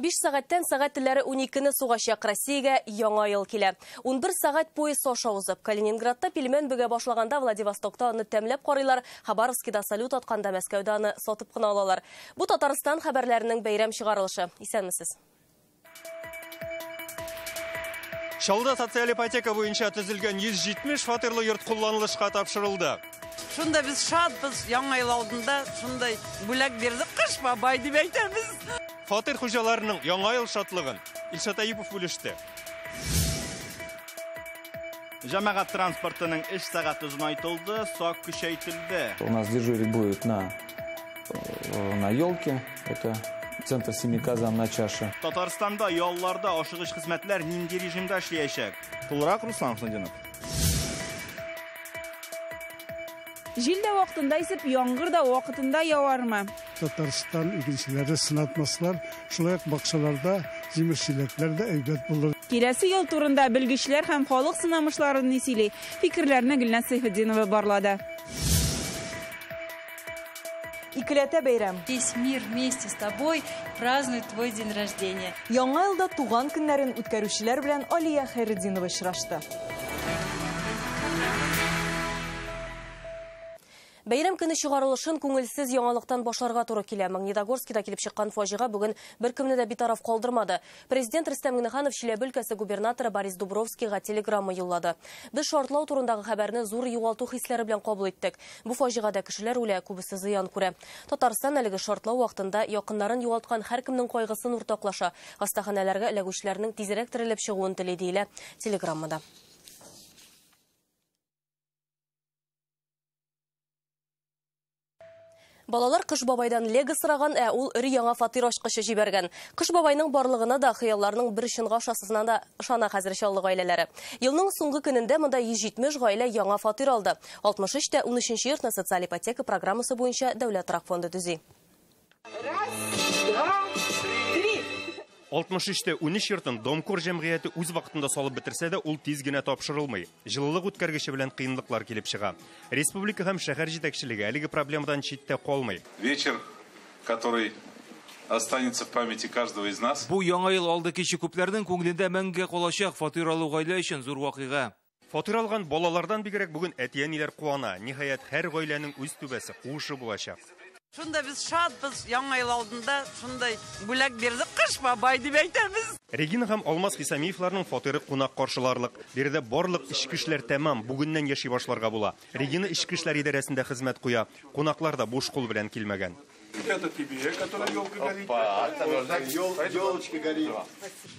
5 сағаттан сағат тілері 12-ні суғашақ Россияға яңа ел келі. 11 сағат поезд соша узып, Калининградта пилмен бүге башлаганда Владивостокта аны тәмләп қарайлар, Хабаровскида салют атқанда Мәскәүдә аны сатып қына алалар. Бу Татарстан хәбәрләренең бәйрәм чыгарылышы. Исәнмесез? Шалда социаль ипотека буенча төзелгән 170 фатирлы йорт кулланылышка тапшырылды. Шунда біз шатбыз, яңа ел алдында шундай бүләк бердік, қыш бабай деп әйтәбез. Фатир хуҗаларының яңа ел шатлыгын Илшат Айыпов бүлеште. Җәмәгать транспортының эш сәгате озынайтылды, сак көчәйтелде. У нас дежурить будет на елке, это центр Семиказан на чаше. Татарстанда ялларда ашыгыч хезмәтләр нинди режимда эшләячәк? Тулырак, Руслан Хусайнов. Жилдә вакытында исеп, яңгыр да вакытында явармы? Татарстан игенчеләре сынатмаслар, шулай ук бакчаларда җимеш-җиләкләр дә әйбәт булыр. Киләсе ел турында белгечләр һәм халык сынамышларын сөйли, фикерләрне Гөлназ Сайфетдинова барлады. Икеләтә бәйрәм. Весь мир вместе с тобой празднует твой день рождения. Яңа елда туган көннәрен үткәрүчеләр белән Алия Хайретдинова очрашты. Бәйрәм көне чыгарылышын күңелсез яңалыктан башларга туры килә. Магнитогорскида килеп чыккан фаҗига бүген беркемне дә битараф калдырмады. Президент Рөстәм Миңнеханов Чиләбе өлкәсе губернаторы Борис Дубровскийга телеграмма юллады. Без шартлау турындагы хәбәрне зур югалту хисләре белән кабул иттек. Бу фаҗигада кешеләр үлә, күбесе зыян күрә. Татарстан әлеге шартлау вакытында якыннарын югалткан һәркемнең кайгысын уртаклаша. Хастаханәләргә эләгүчеләрнең тизрәк терелеп чыгуын теләде диелә телеграммада. Балалар Кыш бабайдан лего сыраган, ул өри яңа фатир ачкычы җибәргән. Кыш бабайның барлыгына да хыялларның бер чынга ашасына да ышана хәзер чаллы гаиләләре. Елның соңгы көнендә монда 170 гаилә яңа фатир алды. 63 тә 13нче йортны социаль ипотека программасы буенча дәүләт торак фонды төзи. 63-тә 13 йортын Домкор җәмгыяте үз вакытында салып бетерсә дә, ул тиз генә тапшырылмый. Җылылык үткәргече белән кыенлыклар килеп чыга. Республика һәм шәһәр җитәкчелеге әлеге проблемадан читтә калмый. Вечер, который останется в памяти каждого из нас. Бу яңа ел алды кичә күпләрнең күңелендә мәңгегә калачак фатир алу гаилә өчен зур вакыйга. Фатир алган балалардан бигрәк бүген әти-әниләр куана. Ниһаять, һәр гаиләнең үз түбәсе, куышы булачак. Шунда біз шатбыз, яңа ел алдында шундай бүләк бердік, қыш бабай деп әйтәбез. Регина һәм Алмаз Хисамиевларның фатиры кунак каршыларлык. Биредә барлык эчке эшләр тәмам, бүгеннән яши башларга була. Регина эчке эшләр идарәсендә хезмәт куя. Кунаклар да буш кул белән килмәгән. Это тебе, которая елка горит. Елочка горит.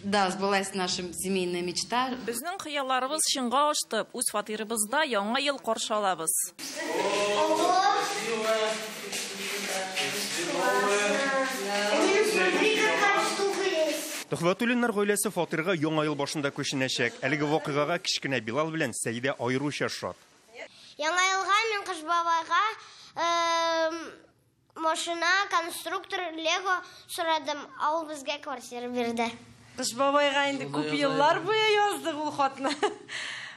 Да, сбылась наша семейная мечта. Безнең хыялларыбыз чынга ашты. Үз фатирыбызда яңа ел каршы алабыз. Төхвәтуллиннар гаиләсе фатирга яңа ел башында күченәчәк. Әлеге вакыйгага кичкенә Билал белән Сәйдә аеруча шат. Яңа елга мин Кыш бабайга машина, конструктор, лего сорадым. Ул безгә квартира бирде. Кыш бабайга инде күп еллар буе яздык ул хатны.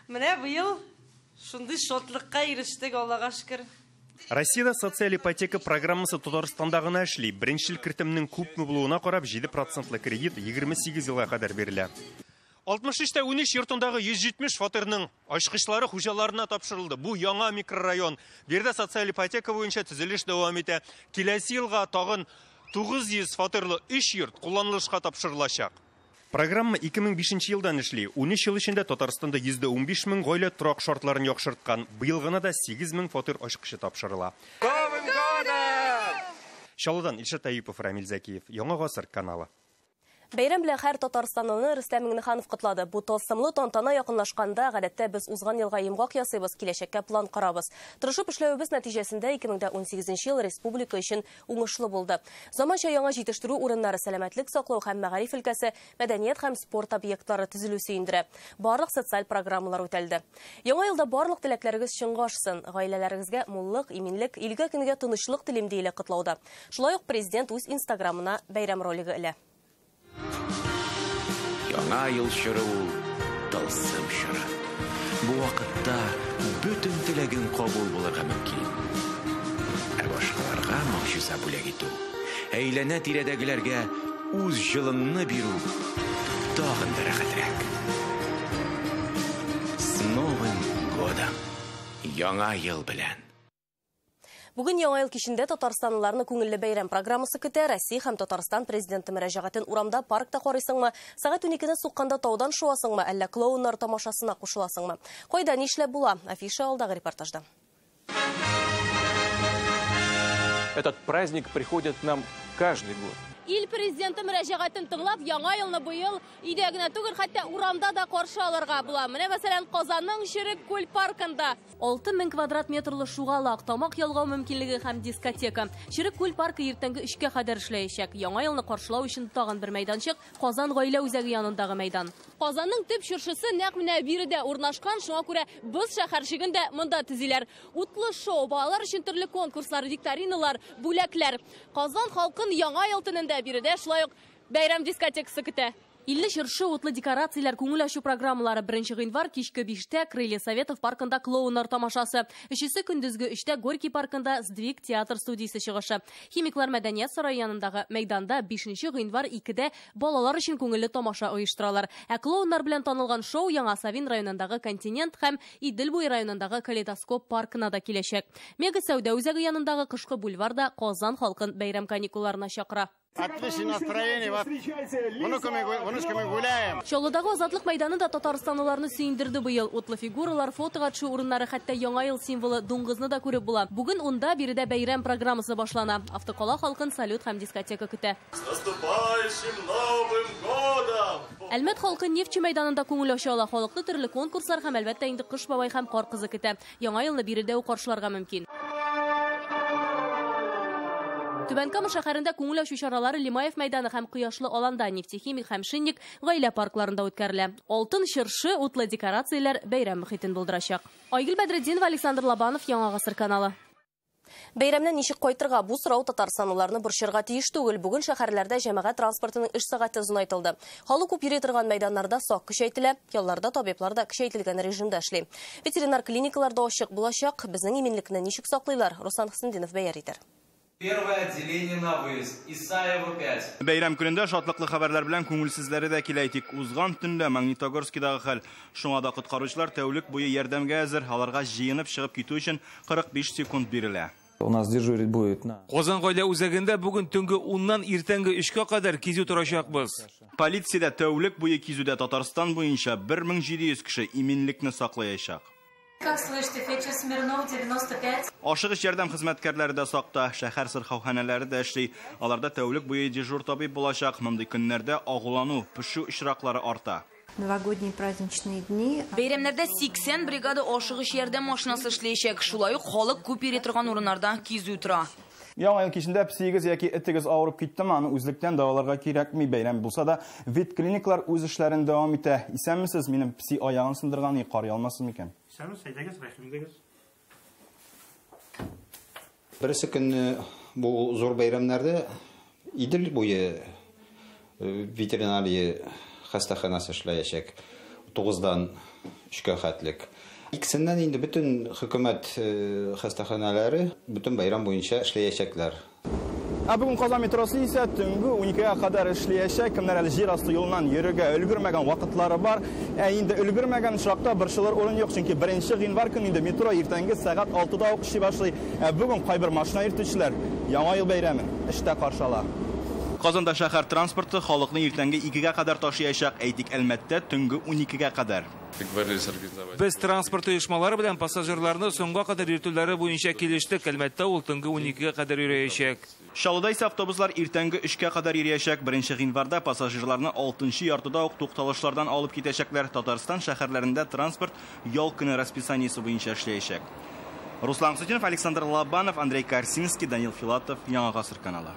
Менә бу ел шундый шатлыкка ирештек, Аллага шөкер. Россиядә социаль ипотека программасы Татарстанда гына эшли. Беренчел кертемнең күпме булуына карап 7% кредит 28 елга кадәр бирелә. 63-тә 13 йортындагы 170 фатирның ачкычлары хуҗаларына тапшырылды. Бу яңа микрорайон. Бердә социаль ипотека буенча төзелеш дәвам итә. Киләсе елга тагын 900 фатирлы 3 йорт кулланылышка тапшырылачак. Программа 2005 елдан эшли. 13 ел эчендә Татарстанда 115 мең гаилә торак шартларын яхшырткан. Быел гына да 8 мең фатир ачкычы тапшырыла. Чаллыдан Илшат Айыпов, Рамил Закиев, Яңа гасыр каналы. Бәйрәм белән һәр Татарстанлыны Рөстәм Миңнеханов котлады. Бу тылсымлы тантана якынлашканда, гадәттә без узган елга йомгак ясыйбыз, киләчәккә план карабыз. Тырышып эшләвебез нәтиҗәсендә 2018 ел республика өчен уңышлы булды. Заманча яңа җитештерү урыннары, сәламәтлек саклау һәм мәгариф өлкәсе, мәдәният һәм спорт объектлары төзелү сөендерә. Барлык социаль программалар үтәлде. Яңа елда барлык теләкләрегез чынга ашсын. Гаиләләрегезгә муллык, иминлек, илгә көнгә тынычлык телим диелә котлауда. Шулай ук президент үз инстаграмына бәйрәм ролиги элә. Яңа ел чоры ул тылсым чоры. Бу вакытта бөтен теләгең кабул булырга мөмкин. Ә башкаларга могҗиза бүләк итү. Әйләнә тирәдәгеләргә үз жылыңны бирү тагын да рәхәтрәк. С Новым годом! Яңа ел белән! Бүген яңа ел кичендә татарстанлыларны күңелле бәйрәм программасы көтә. Россия һәм Татарстан президенты мөрәҗәгатен урамда, паркта карыйсыңмы, сәгать 12-не сукканда таудан шуасыңмы, әллә клоуннар тамашасына кушыласыңмы? Кайда нишләп була? Афиша алдагы репортажда. Этот праздник приходит к нам каждый год. Ил президенты мөрәҗәгатен тыңлап, яңа елны быел өйдә генә түгел, хәтта урамда да каршы алырга була. Менә мәсәлән, Казанның Ширек күл паркында 6000 квадрат метрлы шугалак, тамак ялгау мөмкинлеге һәм дискотека. Ширек күл паркы иртәнге 3-кә кадәр эшләячәк. Яңа елны каршылау өчен тагын бер мәйданчык Казан гаилә үзәге янындагы мәйдан. Казанның төп чыршысы нәкъ менә биредә урнашкан, шуңа күрә без шәһәрчегендә монда төзиләр. Утлы шоу, балалар өчен төрле конкурслар, викториналар, бүләкләр. Казан халкын яңа ел төнендә биредә шулай ук бәйрәм дискотекасы көтә. 50 чыршы, утлы декорациялар, күңел ачу программалары. 1 гыйнвар кичке 5-тә Крылья Советов паркында клоуннар тамашасы. 3-се көндезге 3-тә Горький паркында Сдвиг театр студиясе чыгышы. Химиклар мәдәният сарае янындагы мәйданда 5 гыйнвар 2-дә балалар өчен күңелле тамаша оештыралар. Ә клоуннар белән танылган шоу Яңа Савин районындагы Континент һәм Идел буй районындагы Калейдоскоп паркына да киләчәк. Мега сәүдә үзәге янындагы кышкы бульварда Казан халкын бәйрәм каникулларына чакыра. Отличное настроение, внучками гуляем. Чаллыдагы Азатлык мәйданы да татарстанлыларны сөендерде быел. Утлы фигуралар, фотога төшү урыннары, хәтта яңа ел символы дуңгызны да күреп була. Бүген унда биредә бәйрәм программасы башлана. Автокала халкын салют һәм дискотека көтә. С наступающим Новым годом! Әлмәт халкы Нефтче мәйданында күңел ача ала. Халыкны төрле конкурслар һәм әлбәттә инде кыш бабай һәм кар кызы көтә. Яңа елны биредә үк каршыларга мөмкин. Түбәнкама шәһәрендә күңел ачу чаралары Лимаев мәйданы һәм Кояшлы аланда, Нефтехимик һәм Шинник гаилә паркларында үткәрелә. Алтын чыршы, утлы декорациялар бәйрәм мөхитен булдырачак. Айгөл Бәдретдинова, Александр Лобанов, Яңа гасыр каналы. Бәйрәмнән ничек кайтырга? Бу сорау татарстанлыларны борчырга тиеш түгел. Бүген шәһәрләрдә җәмәгать транспортының эш сәгате озынайтылды. Халык күп йөри торган мәйданнарда сак көчәйтелә, ялларда табиблар да көчәйтелгән режимда эшли. Ветеринар клиникаларда ачык булачак. Безнең иминлекне ничек саклыйлар? Руслан Хысындинов бәян итәр. Первое отделение на выезд. Исаева 5. Бәйрәм көнендә шатлыклы хәбәрләр белән күңелсезләре дә килә. Тик узган төндә Магнитогорскидагы хәл. Шуңа да коткаручылар тәүлек буе ярдәмгә әзер. Аларга җыенып чыгып китү өчен 45 секунд бирелә. У нас дежурить будет на Казан гаилә үзәгендә бүген төнге 10-нан иртәнге 3-кә кадәр кизү торачакбыз. Полициядә тәүлек буе кизүдә Татарстан буенча 1700 кеше иминлекне саклаячак. Как слышите, Фетчер Смирнов, 95. Ашыгыч ярдәм хезмәткәрләре дә сакта, шәһәр сырхауханәләре дә эшли. Аларда тәүлек буе дежур табиб булачак. Мондый көннәрдә агулану, пешү очраклары арта. Новогодние праздничные дни. Бәйрәмнәрдә 80 бригада ашыгыч ярдәм машинасы эшләячәк. Шулай ук халык күп йөри торган урыннарда кизү тора. Яңа ел кичендә псигез яки этегез авырып киттеме, аны үзлектән даваларга кирәкми. Бәйрәм булса да, ветклиниклар үз эшләрен дәвам итә. Исәнмесез, минем пси аягын сындырган, карый алмассыз микән? Исәнмез, әйдәгез, рәхимдәгез. Берсе көнне бу зур бәйрәмнәрдә Идел буе ветеринария хастаханасы эшләячәк. 9-дан 3-кә хәтлек. Икесеннән инде бөтен хөкүмәт хастаханалары бөтен бәйрәм буенча эшләячәкләр. Бүген Казан метросы исә төнге 12-гә кадәр эшләячәк. Кемнәр әле җир асты юлынан йөрергә өлгермәгән вакытлары бар. Инде өлгермәгән шакта борчылыр урын юк, чөнки 1 гыйнвар көнне инде метро иртәнге сәгать 6-да ук эшли башлый. Бүген кайбер машина йөртүчеләр яңа ел бәйрәмен эштә каршыла. Казанда шәһәр транспорты халыкны иртәнге 2-гә кадәр ташыячак, әйтик Әлмәттә төнге 12-гә кадәр. Без транспорт оешмалары белән пассажирларны соңга кадәр йөртүләре буенча килештек. Әлмәттә ул төнге 12-гә кадәр йөрәячәк. Чаллыда исә автобуслар иртәнге 3-кә кадәр йөрәячәк. 1 гыйнварда пассажирларны 6-нчы яртыда ук тукталышлардан алып китәчәкләр. Татарстан шәһәрләрендә транспорт ял көне расписаниесе буенча эшләячәк. Руслан Хысындинов, Александр Лобанов, Андрей Корсинский, Данил Филатов, Яңа гасыр каналы.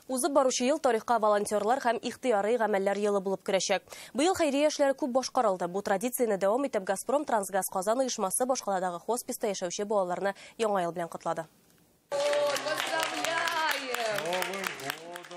Узып баручы ел тарихка волонтерлар һәм ихтыярый гамәлләр елы булып керәчәк. Быел хәйрия эшләре күп башкарылды. Бу традицияне дәвам итеп Газпром Трансгаз Казан оешмасы башкаладагы хосписта яшәүче балаларны яңа ел белән котлады.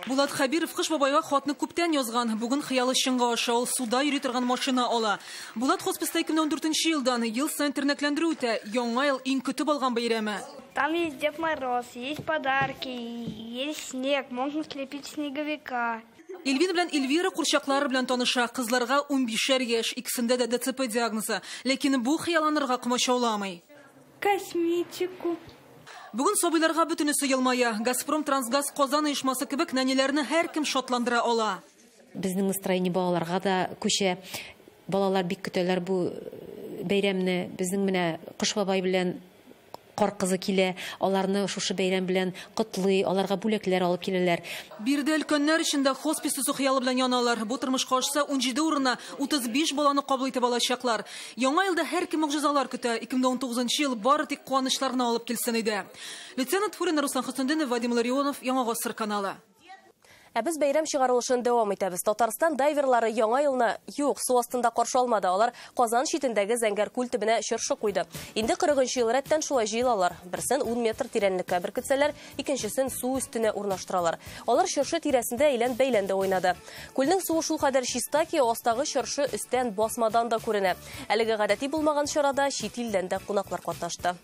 Булат Хабиров кыш бабайга хатны күптән язган. Бүген хыялы чынга аша, ул суда йөри торган машина ала. Булат хосписта 2014 елдан ел саен тернәкләндерү үтә. Яңа ел иң көтеп алган бәйрәме. Там есть Дед Мороз, есть подарки, есть снег, можно слепить снеговика. Эльвин белән Эльвира курчаклары белән таныша. Кызларга 15 яшь, икесендә дә ДЦП диагнозы. Ләкин бу хыялланырга комачауламый. Косметику. Бүген сабыйларга бөтенесе елмая. Газпром Трансгаз Казан оешмасы кебек нәниләрне һәркем шатландыра ала. Безнең настроение балаларга да күчә. Балалар бик көтәләр бу бәйрәмне. Безнең менә Кыш бабай белән Кар кызы килә. Аларны шушы бәйрәм белән котлый, аларга бүләкләр алып киләләр. Бирдә өлкәннәр эчендә хоспис төзү хыялы белән яналар. Бу тормышка ашса 17 урынына 35 баланы кабул итеп алачаклар. Яңа елда һәркем могҗизалар көтә. 2019 ел бары тик куанычларны алып килсен иде. Лейтенант Фурин Руслан Хасандинов, Вадим Ларионов, Яңа Гасыр каналы. Біз бәйрәм чыгарылышын дәвам итәбез. Татарстан дайверлары яңа елны юк, су астында каршы алмады. Алар Казан шитендәге Зәңгәр күл төбенә чыршы куйды. Инде 40-нчы ел рәттән шулай җыелалар. Берсен 10 метр тирәнлеккә беркетсәләр, икенчесен су өстенә урнаштыралар. Алар чыршы тирәсендә әйлән-бәйләндә уйнады. Күлнең суы шул кадәр чиста ки, астагы чыршы өстән басмадан да күренә. Әлеге гадәти булмаган чарада чит илдән дә кунаклар катнашты.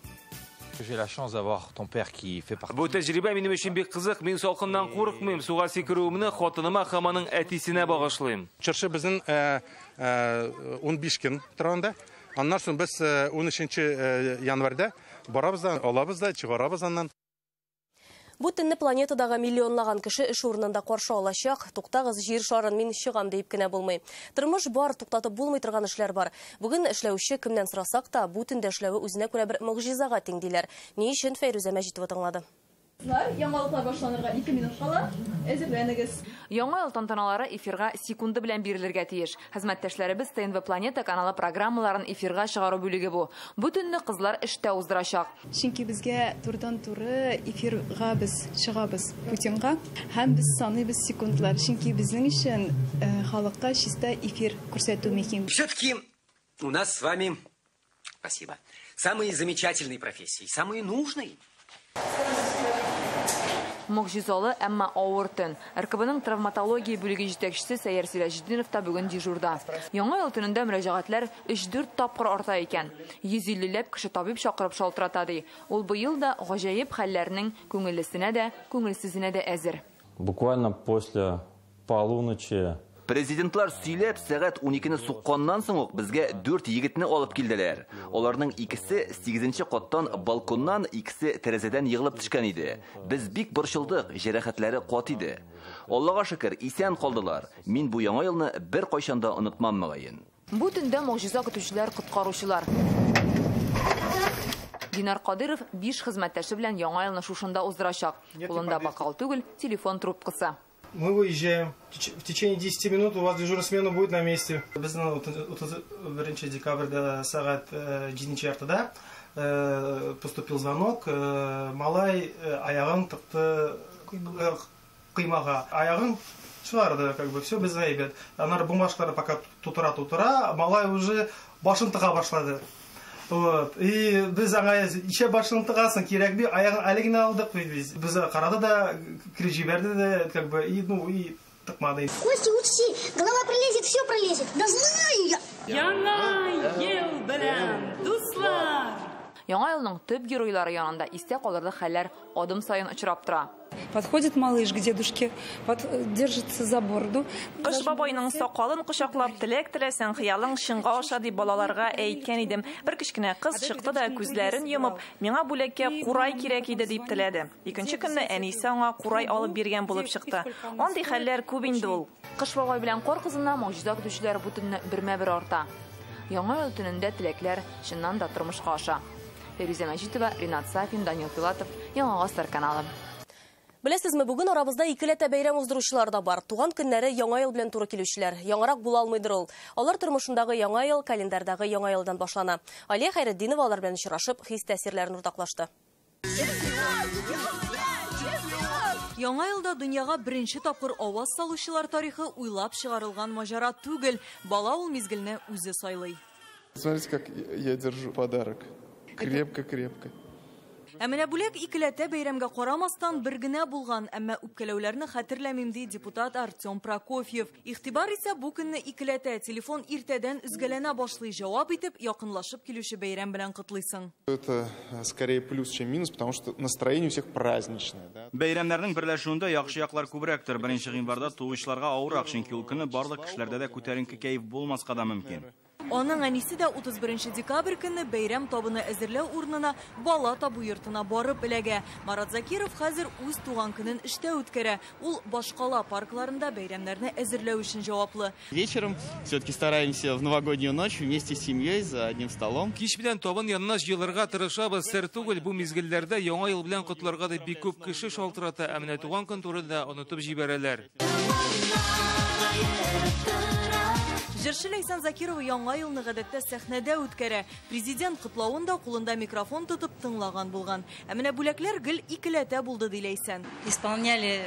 J'ai la chance d'avoir ton père qui fait partie. Бу тәҗрибә минем өчен бик кызык. Мин салкыннан курыкмыйм. Суга сикерүемне хатыныма һәм аның әтисенә багышлыйм. Чыршы безнең 15 көн торганда. Аннан соң без 13 январьда барабыз да, алабыз да, чыгарабыз аннан. Бу төнне планетадагы миллионлаган кеше эш урынында каршы алачак. Туктагыз җир шарын, мин чыгам дип кенә булмый. Тормыш бар, туктатып булмый торган эшләр бар. Бүген эшләүче кемнән сорасак та, бу төндә эшләве үзенә күрә бер могҗизага тиң диләр. Ни өчен Фәйрүзә Мәҗитова тыңлады. Яңалыклар башланырга 2 минут кала. Әзерләнегез. Яңа ел тантаналары эфирга секунды белән бирелергә тиеш. Хезмәттәшләребез ТНВ Планета каналы программаларын эфирга чыгару бүлеге бу. Бу төнне кызлар эштә уздырачак. Чөнки безгә турыдан-туры эфирга без чыгабыз Путинга. Һәм без саныйбыз секундлар. Чөнки безнең өчен халыкка чиста эфир күрсәтү мөһим. Все-таки у нас с вами, спасибо, самые замечательные профессии, самые нужные. Могҗизалы, әмма авыр төн. РКБның травматология бүлеге җитәкчесе Сәйяр Сиражетдинов та бүген дежурда. Яңа ел төнендә мөрәҗәгатьләр 3-4 тапкыр арта икән. 150ләп кеше табиб чакырып шалтырата ди. Ул быел да гаҗәеп хәлләрнең күңеллесенә дә, күңелсезенә дә әзер. Буквально после полуночи Президентлар сөйләп, сәгать 12-не сукканнан соң ук безгә 4 егетне алып килделәр. Аларның икесе 8-нче каттан балконнан, икесе тәрәзәдән егылып төшкән иде. Без бик борчылдык, җәрәхәтләре кат иде. Аллага шөкер, исән калдылар. Мин бу яңа елны бер кайчан да онытмам мөгаен. Бу төндә могҗиза көтүчеләр, коткаручылар. Динар Кадыров 5 хезмәттәше белән яңа елны шушында уздырачак. Кулында бокал түгел, телефон трубкасы. Мы выезжаем. В течение 10 минут у вас дежурная смена будет на месте. Біз 1 декабрьда сағат 7 артада поступил звонок. Малай аяғын тықты қимаға. Аяғын шығарды, как бы, все без айбет. Анар бумажкалары пока тутыра, Малай уже башын тыға башлады. Вот. И біз аңай еще башын тығасын керек бе, аяғын әлігін алдық. Біз қарады да, кіріп жіберді де, как бы, и тықмады. Костя, учти, голова пролезет, все пролезет. Да знаю я! Яңа ел белән, дуслар! Яңа елның төп геройлары янында истә калырлы хәлләр адым сайын очрап тора. Подходит малыш к дедушке, держится за бороду. Кыш бабайның сакалын кочаклап теләк теләсәң хыялың шыңга аша дип балаларга әйткән идем. Бер кечкенә кыз чыкты да күзләрен йомып, миңа бүләккә курай кирәк иде дип теләде. Икенче көнне әнисе аңа курай алып биргән булып чыкты. Андый хәлләр күп инде ул. Кыш бабай белән кар кызына могҗиза көтүчеләр бу төнне бермә-бер арта. Яңа ел төнендә теләкләр чыннан да тормышка аша. Фәйрүзә Мәҗитова, Ринат Сафин, Данил Пилатов, Яңа Гасыр каналы. Беләсезме, бүген арабызда икеләтә бәйрәм уздыручылар да бар. Туган көннәре яңа ел белән туры килүчеләр. Яңарак була алмыйдыр ул. Алар тормышындагы яңа ел календардагы яңа елдан башлана. Алия Хәйретдинова алар белән очрашып, хис-тәэсирләрен уртаклашты. Яңа елда дөньяга беренче тапкыр аваз салучылар тарихы уйлап чыгарылган маҗара түгел. Бала ул мизгелне үзе сайлый. Смотрите, как я держу подарок. Крепко-крепко. Әмінә бүлек икеләтә бәйрәмгә карамастан бер генә булган, әмма үпкәләүләрне хәтерләмим ди депутат Артем Прокофьев. Игътибар исә бу көнне икеләтә, телефон иртәдән үзгәләнә башлый, җавап итеп, якынлашып килүче бәйрәм белән котлыйсың. Это скорее плюс, чем минус, потому что настроение у всех праздничное. Бәйрәмнәрнең берләшүендә яхшы яклар күбрәктер. Беренче гыйнварда тугышларга авырак, чөнки ул көнне барлык кешеләрдә дә күтәренке кәеф булмаска да мөмкин. Аның әнисе дә 31 декабрь көнне бәйрәм табыны әзерләү урынына бала табу йортына барып эләгә. Марат Закиров хәзер үз туган көнен эштә үткәрә. Ул башкала паркларында бәйрәмнәрне әзерләү өчен җаваплы. Вечером все-таки стараемся в новогоднюю ночь вместе с семьей за одним столом. Кич белән табын янына җыелырга тырышабыз. Сер түгел, бу мизгелләрдә яңа ел белән котларга да бик күп кеше шалтырата, ә менә туган көн турында онытып җибәрәләр. Җырчы Ләйсән Закирова яңа елны гадәттә сәхнәдә үткәрә. Президент котлавында кулында микрофон тотып тыңлаган булган. Ә менә бүләкләр гел икеләтә булды ди Ләйсән. Исполняли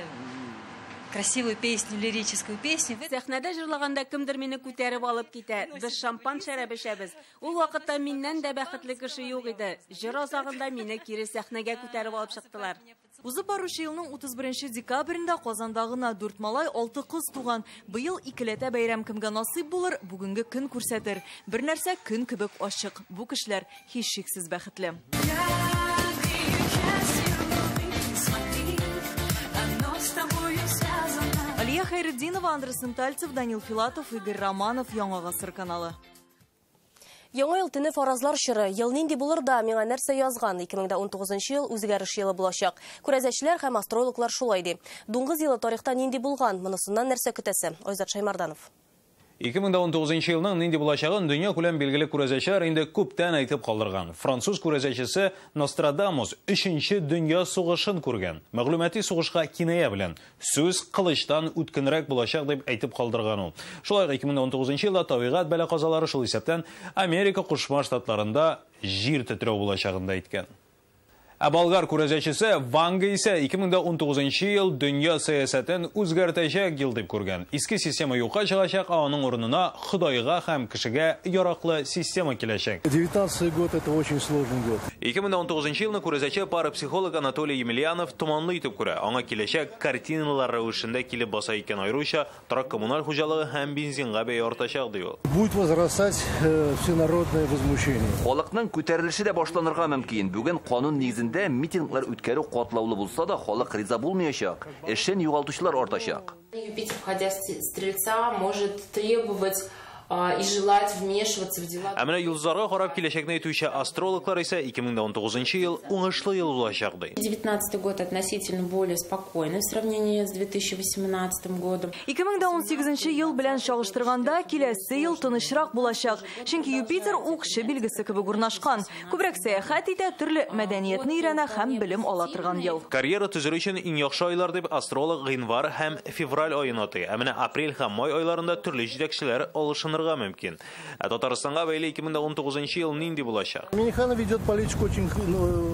красивую песню, лирическую песню. Сәхнәдә җырлаганда кемдер мине күтәреп алып китә. Без шампан шәрабы эчәбез. Ул вакытта миннән дә бәхетле кеше юк иде. Җыр азагында мине кире сәхнәгә күтәреп алып чыктылар. Узып баручы елның 31 декабрендә Казанда гына 4 малай, 6 кыз туган. Быел икеләтә бәйрәм кемгә насыйп булыр, бүгенге көн күрсәтер. Бер нәрсә көн кебек ачык. Бу кешеләр һичшиксез бәхетле. Алия Хайретдинова, Андрей Сентальцев, Данил Филатов, Игорь Романов, Яңа гасыр каналы. Яңа ел төне фаразлар чыры. Ел нинди булыр да миңа нәрсә язган? 2019 ел үзгәреш елы булачак. Күрәзәчләр һәм астрологлар шулай ди. Дуңгыз елы тарихта нинди булган? Монысыннан нәрсә көтәсе? Айзат Шаймарданов. 2019 елның нинди булачагын дөнья күләм билгеле күрәзәчләр инде күптән әйтеп калдырган. Француз күрәзәчесе Нострадамус 3нче дөнья сугышын күргән. Мәгълүмати сугышка киная белән сүз кылычтан үткенрәк булачак дип әйтеп калдырган ул. Шулай 2019 елда табигать бәла-казалары шул исәптән Америка Кушма Штатларында җир тетрәү булачагын да әйткән. Ә болгар күрәзәчесе Ванга исә 2019 ел дөнья сәясәтен үзгәртәчәк ел дип күргән. Иске система юкка чыгачак, аның урынына Худайга һәм кешегә яраклы система киләчәк. 19 год это очень сложный год. 2019 елны күрәзәче парапсихолог Анатолий Емельянов томанлы итеп күрә. Аңа киләчәк картиналар рәвешендә килеп баса икән, аеруча торак коммуналь хуҗалыгы һәм бензинга бәя артачак ди ул. Будет возрастать всенародное возмущение. Халыкның күтәрелеше дә башланырга мөмкин. Бүген канун нигезендә митинглар үткәрү катлаулы булса да, халык риза булмаячак. Эшен югалтучылар артачак. Юпитер, входя в Стрельца, может требовать и желать вмешиваться в дела. Ә менә юлзарга карап киләчәкне әйтүче астрологлар исә 2019 ел уңышлы ел булачак ди. 2019 год относительно более спокойный в сравнении с 2018 годом. 2018 ел белән чагыштырганда киләсе ел тынычрак булачак. Чөнки Юпитер укчы билгесе кебек урнашкан. Күбрәк сәяхәт итә, төрле мәдәниятне өйрәнә һәм белем ала торган ел. Карьера төзер өчен иң яхшы айлар дип астролог гыйнвар һәм февраль аен атый. Ә менә апрель һәм май айларында төрле җитәкчеләр алышынырга мөмкин. Ә Татарстанга бәйле 2019 ел нинди булачак? Миннеханов ведет политику очень...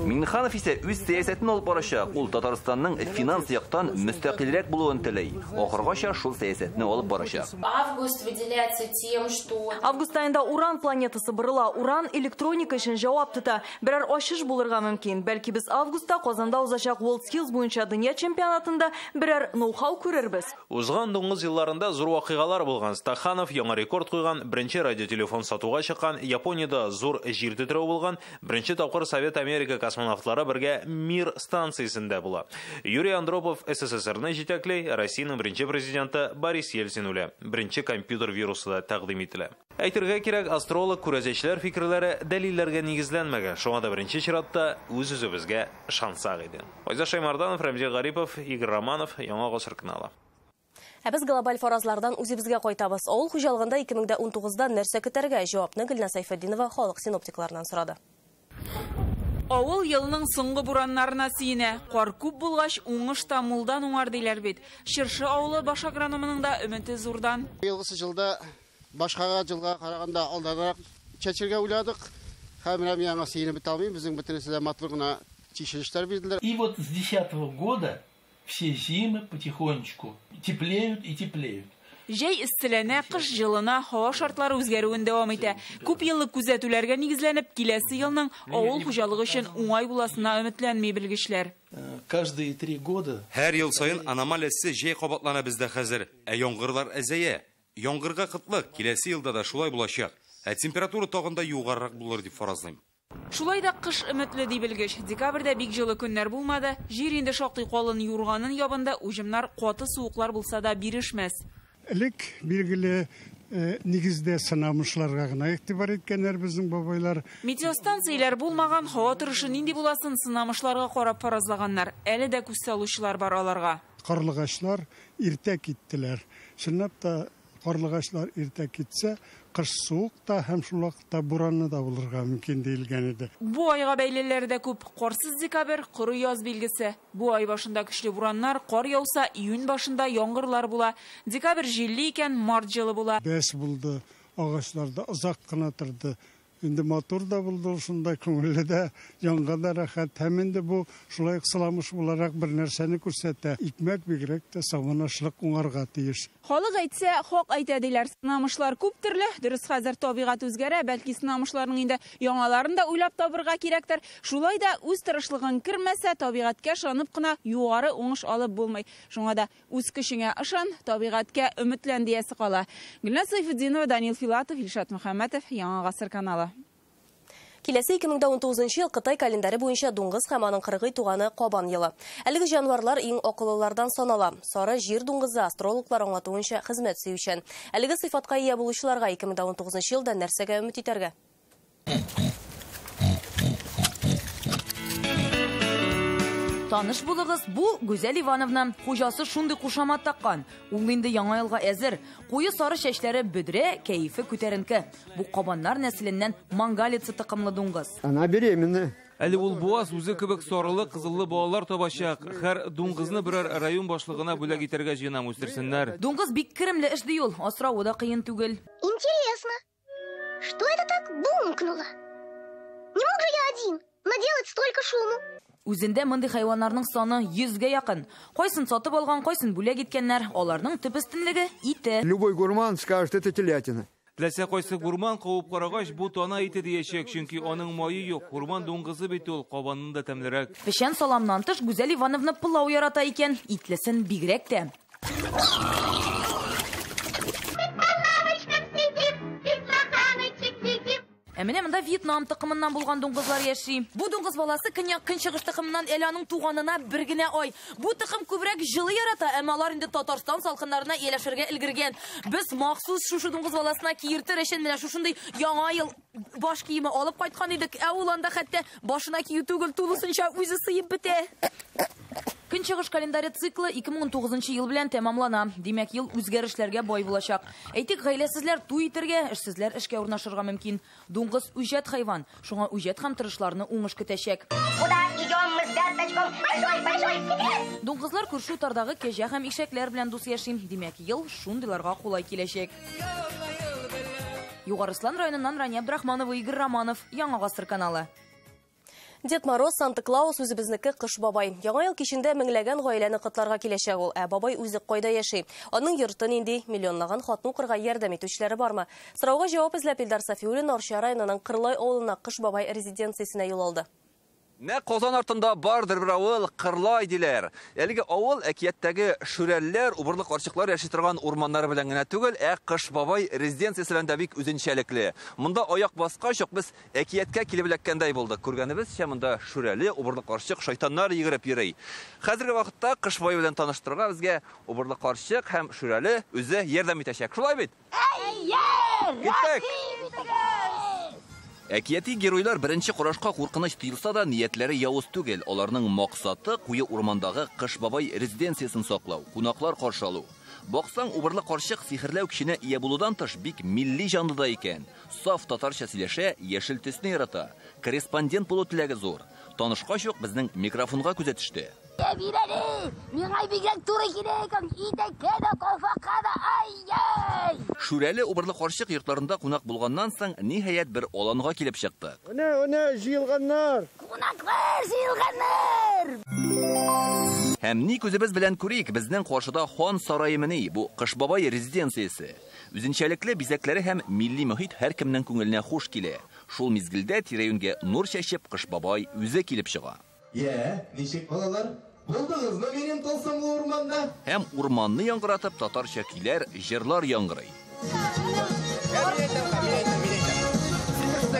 Миннеханов исә үз сәясәтен алып барачак. Ул Татарстанның финанс яктан мөстәкыйльрәк булуын теләй. Ахыргача шул сәясәтне алып барачак. Август выделяется тем, что... Август айында Уран планетасы бырыла. Уран электроника өчен җавап тота. Берәр ачыш булырга мөмкин. Бәлки без августта Казанда узачак WorldSkills буенча дөнья чемпионатында берәр ноу-хау күрербез. Узган дуңгыз елларында зур вакыйгалар булган. Стаханов яңа рекорд куйган, беренче радиотелефон сатуга чыккан, Япониядә зур җир тетрәү булган, беренче тапкыр Совет Америка космонавтлары бергә Мир станциясендә була. Юрий Андропов СССРны җитәкләй, Россиянең беренче президенты Борис Ельцин үлә. Беренче компьютер вирусы да тәкъдим ителә. Әйтергә кирәк, астролог күрәзәчләр фикерләре дәлилләргә нигезләнмәгән. Шуңа да беренче чиратта үз-үзебезгә ышансак иде. Айзат Шаймарданов, Рамзил Гарипов, Игорь Романов, Яңа гасыр каналы. Ә без глобаль фаразлардан үзебезгә кайтабыз. Авыл хуҗалыгында 2019да нәрсә көтәргә? Җавапны Гөлназ Сайфетдинова халык синоптикларынан сорады. Авыл елның соңгы бураннарына сөенә. Кар күп булгач, уңыш та мулдан уңар диләр бит. Ширшы авылы баш агрономының да өмете зурдан. Елгысы жылда башкага жылга караганда алдарак чәчергә уйладык. Һәм яңа сөенеп бит алмыйм. Безнең бөтенесе дә матур гына чишелештәр бирделәр. И вот с 2010 года все зимы потихонечку теплеют и теплеют. Жәй істіләнә, қыш жылына һава шартлары үзгәруен дәвам итә. Күп еллык күзәтүләргә нигезләнеп, киләсе елның авыл хуҗалыгы өчен уңай буласына өметләнми белгечләр. Каждые 3 года. Һәр ел сайын аномалиясе җәй кабатлана бездә хәзер. Яңгырлар әзәя. Яңгырга кытлык киләсе елда да шулай булачак. Температура тагында югарырак булыр дип фаразлыйм. Шулай да кыш өметле ди белгеч. Декабрьдә бик җылы көннәр булмады. Җир инде шактый калын юрганын ябында уҗымнар каты суыклар булса да бирешмәс. Элек билгеле нигездә сынамышларга гына игътибар иткәннәр безнең бабайлар. Метеостанцияләр булмаган, һава торышы нинди буласын сынамышларга карап фаразлаганнар. Әле дә күз салучылар бар аларга. Карлыгачлар иртә киттеләр. Чынлап та карлыгачлар иртә китсә, кыш суык та һәм шул вакытта буранны да булырга мөмкин диелгән иде. Бу айга бәйлеләре дә күп. Карсыз декабрь, коры яз билгесе. Бу ай башында көчле бураннар, кар яуса, июнь башында яңгырлар була. Декабрь җилле икән, март җылы була. Бәс булды, агачларда озак кына торды. Инде мотор да булды, шундай күңелле дә, яңга да рәхәт. Һәм инде бу шулай кысыламыш буларак бер нәрсәне күрсәтә. Икмәк бигрәк тә савынашлык уңарга тиеш. Халык әйтсә, хак әйтә диләр. Сынамышлар күп төрле. Дөрес, хәзер табигать үзгәрә, бәлки сынамышларның инде яңаларын да уйлап табырга кирәктер. Шулай да үз тырышлыгын кирмәсә, табигатькә ышанып кына югары уңыш алып булмый. Шуңа да үз көчеңә ышан, табигатькә өметлән диясе кала. Гөлназ Сайфетдинова, Данил Филатов, Илшат Мөхәммәтов, Яңа гасыр каналы. Киләсе 2019 ел Кытай календаре буенча дуңгыз һәм аның кыргый туганы Кабан елы. Әлеге җанварлар иң акыллылардан санала. Сары җир дуңгызы астрологлар аңлатуынча хезмәт сөючән. Әлеге сыйфатка ия булучыларга 2019 елда нәрсәгә өмет итәргә? Таныш булыгыз, бу Гүзәл Ивановна, хуҗасы шундый кушамат таккан. Ул инде яңа елга әзер. Куе сары чәчләре бөдрә, кәефе күтәренке. Бу кабаннар нәселеннән мангалицы тыкымлы дуңгыз. Она беременна. Әле ул буаз үзе кебек сарылы, кызыллы балалар табачак. Һәр дуңгызны берәр район башлыгына бүләк итәргә җыенам үстерсеннәр. Дуңгыз бик керемле эш ди ул, асрауы да кыен түгел. Интересно, что это так бумкнуло? Не мог же я один наделать столько шуму? Үзендә мондый хайваннарның саны 100-гә якын. Кайсын сатып алган, кайсын бүләк иткәннәр, аларның төп өстенлеге ите. Любой гурман скажет, это телятина. Теләсә кайсы гурман куып карагач, бу тана ите диячәк, чөнки аның майы юк. Гурман дуңгызы бит ул, кабанның да тәмлерәк. Пешән саламнан тыш Гүзәл Ивановна пылау ярата икән, итлесен бигрәк тә. Менә монда Вьетнам тыкымыннан булган дуңгызлар яши. Бу дуңгыз баласы көньяк-көнчыгыш тыкымыннан әле аның туганына бер генә ай. Бу тыкым күбрәк җылы ярата, әмма алар инде Татарстан салкыннарына ияләшергә өлгергән. Без махсус шушы дуңгыз баласына киертер өчен менә шушындый яңа ел баш киеме алып кайткан идек. Ә ул анда хәтта башына кию түгел, тулысынча үзе сыеп бетә. Көнчыгыш календаре циклы 2019 ел белән тәмамлана. Димәк, ел үзгәрешләргә бай булачак. Әйтик, гаиләсезләр туй итәргә, эшсезләр эшкә урнашырга мөмкин. Дуңгыз үҗәт хайван. Шуңа үҗәт һәм тырышларны уңыш көтәчәк. Куда идем мы с Берточком? Большой секрет! Дуңгызлар күрше утардагы кәҗә һәм ишәкләр белән дус яши. Димәк, ел шундыйларга кулай киләчәк. Югарыслан районыннан Рания Абдрахманова, Игорь Романов, Яңа гасыр каналы. Дед Мороз, Санта-Клаус үзебезнеке Кыш бабай. Яңа ел кичендә меңләгән гаиләне котларга киләчәк ул. Ә бабай үзе кайда яши? Аның йортын инде миллионлаган хатын укырга ярдәм итүчеләре бармы? Сорауга җавап эзләп Илдар Сафиуллин Арча районының Кырлай авылына Кыш бабай резиденциясенә юл алды. Нә Казан артында бардыр бер авыл, Кырлай диләр. Әлеге авыл әкияттәге шүрәлләр, убырлы карчыклар яши торган урманнары белән генә түгел, Кыш бабай резиденциясе белән дә бик үзенчәлекле. Монда аяк баскач ук без әкияткә килеп эләккәндәй булдык. Күргәнебезчә, монда шүрәле, убырлы карчык, шайтаннар йөгереп йөри. Хәзерге вакытта Кыш бабай белән таныштырырга безгә убырлы карчык һәм шүрәле үзе ярдәм итәчәк. Шулай бит? Киттек! Әкияти геройлар беренче карашка куркыныч тыелса да, ниятләре явыз түгел. Аларның максаты куе урмандагы Кыш бабай резиденциясын саклау, кунаклар каршы алу. Баксаң, убырлы карчык сихерләү көченә ия булудан тыш бик милли җанлы да икән. Саф татарча сөйләшә, яшел төсне ярата. Корреспондент булу теләге зур. Танышкач ук безнең микрофонга күзә төште. Шүрәле убырлы карчык йортларында кунак булганнан соң, ниһаять бер аланга килеп чыкты. Әнә җыелганнар. Кунаклар җыелганнар. Һәм ни күзебез белән күрик, безнең каршыда Хан сарайымыни, бу Кыш бабай резиденциясе. Үзенчәлекле бизәкләре һәм милли мөхит һәркемнең күңеленә хуш килә. Шул мизгелдә тирә-юньгә нур чәчеп Кыш бабай үзе килеп чыга. Ничек балалар? Булдыңызмы минем тылсымлы урманда? Һәм урманны яңгыратып татарча көйләр, җырлар яңгырый.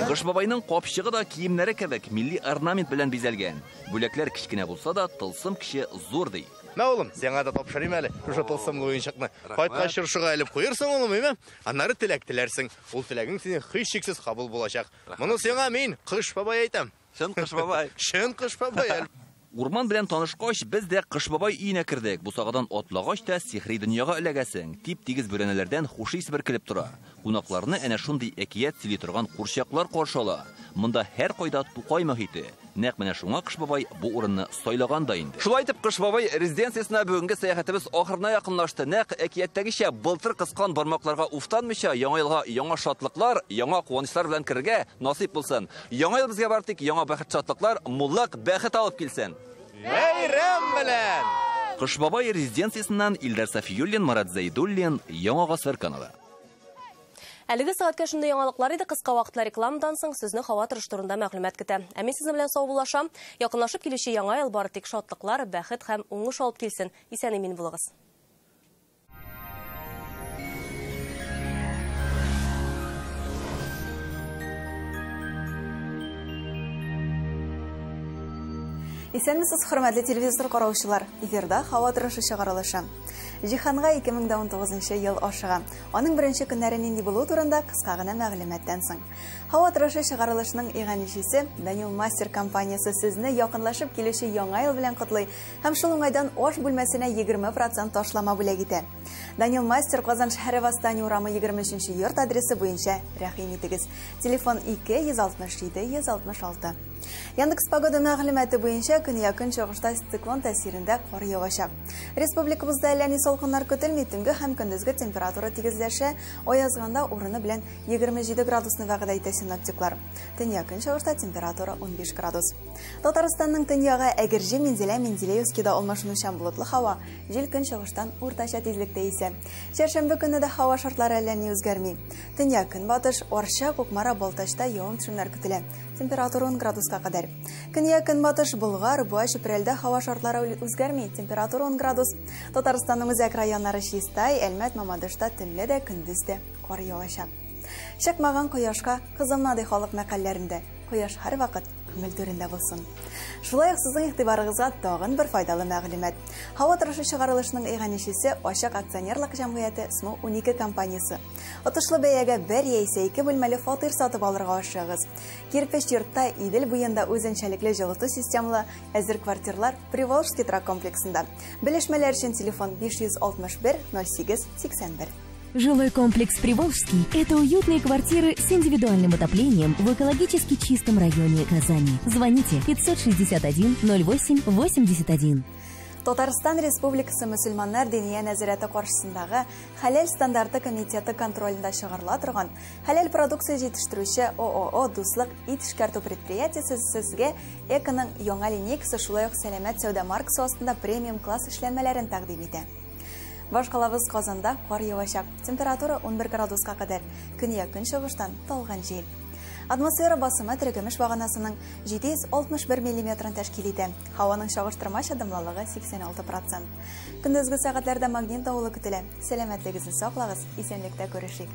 Кыш бабайның капчыгы да киемнәре кебек милли орнамент белән бизәлгән. Бүләкләр кичкенә булса да, тылсым кеше зур ди. Мә улым, сиңа да тапшырыйм әле. Шушы тылсымлы уенчыкны. Кайткач чыршыга алып куерсың улым, әйме? Аннары теләк теләрсең. Ул теләгең синең һичшиксез кабул булачак. Моны сиңа мин Кыш бабай әйтәм. Шын Кыш бабай. Шын Кыш бабай. Урман белән танышкач, без дә Кыш бабай өенә кердек. Бусагадан атлагач та сихри дөньяга эләгәсең. Тип-тигез бүрәнәләрдән хуш ис бер килеп тора. Кунакларны әнә шундый әкият сөйли торган курчаклар каршы ала. Монда һәр кайда Тукай мөхите. Нәкъ менә шуңа Кыш бабай бу урынны сайлаган да инде. Шулай итеп Кыш бабай резиденциясына бүгенге сәяхәтебез ахырына якынлашты. Нәкъ әкияттәгечә былтыр кыскан бармакларга уфтанмыйча, яңа елга яңа шатлыклар, яңа куанычлар белән кергә насыйп булсын. Яңа ел безгә бартык, яңа бәхет шатлыклар, муллык, бәхет алып килсен. Бәйрәм белән! Кыш бабай резиденциясыннан Илдар Сафиуллин, Марат Зайдуллин, Яңа гасыр каналы. Әлеге сәгатькә шундый яңалыклар иде, кыска вакытлы рекламадан соң сезне һава торышы турында мәгълүмат көтә. Ә мин сезнең белән сау булашам. Якынлашып килүче яңа ел бары тик шатлыклар, бәхет һәм уңыш алып килсен. Исән-имин булыгыз. Исәнмесез, хөрмәтле телевизор караучылар. Эфирда һава торышы чыгарылышы. Җиһанга 2019 ел ашыга. Аның беренче көннәре нинди булу турында кыска гына мәгълүматтан соң. Һава торышы чыгарылышының иганичесе Daniel Master компаниясе сезне якынлашып килүче яңа ел белән котлый һәм шул уңайдан аш бүлмәсенә 20% ташлама бүләк итә. Daniel Master Казан шәһәре Восстание урамы 23-нче йорт адресы буенча рәхим итегез. Телефон 267-166. Яндекс погода мәгълүматы буенча көн якын чыгышта циклон тәэсирендә кар явачак. Республикабызда әллә ни салкыннар көтелми, төнге һәм көндезге температура тигезләшә, аязганда урыны белән 27 градусны вәгъдә итә синоптиклар. Төн якын чыгышта температура 15 градус. Татарстанның төньягы Әгерҗе, Мензелә-Мензеләевскида алмашынучан болытлы һава, җил көн чыгыштан уртача тизлектә исә. Чәршәмбе көнне дә һава шартлары әллә ни үзгәрми. Төньяк көнбатыш, Арча, Кукмара, Балтачта явым-төшемнәр көтелә. Температура 10 градуска кадәр. Көньяк көнбатыш, Болгар, Буа, Чүпрәлдә һава шартлары үзгәрми. Температура 10 градус. Татарстанның үзәк районнары Чистай, Әлмәт, Мамадышта төнлә дә көндез дә кар явачак. Чыкмаган кояшка кызылмады халык мәкалләрендә. Кояш һәр вакыт күңел түрендә булсын. Шулай ук сезнең игътибарыгызга тагын бер файдалы мәгълүмат. Һава торышы чыгарылышының иганичесе Ачык акционерлык җәмгыяте СМО 12 компаниясе. Отышлы бәягә бер яисә 2 бүлмәле фатир сатып алырга ашыгыз. Кирпеч йортта Идел буенда үзенчәлекле җылыту системалы әзер квартирлар Приволжский трак комплексында. Белешмәләр өчен телефон 561 08 81. Жилой комплекс «Приволжский» – это уютные квартиры с индивидуальным отоплением в экологически чистом районе Казани. Звоните 561 08 81. Татарстан Республикасы мөселманнар диния нәзарәте каршысындагы хәләл стандарты комитеты контролендә чыгарыла торган хәләл продукция җитештерүче ООО «Дуслык» ит эшкәртү предприятиесе сезгә эконың яңа линейкасы, шулай ук сәламәт сәүдә маркасы астында премиум класс эшләнмәләрен тәкъдим итә. Башкалабыз Казанда кар явачак. Температура 11 градуска кадәр. Көньяк көнчыгыштан талган җил. Атмосфера басымы терекемеш баганасының 761 мм тәшкил итә. Һаваның чагыштырмача дымлылыгы 86%. Көндезге сәгатьләрдә магнит давылы көтелә. Сәламәтлегегезне саклагыз, исәнлектә күрешик.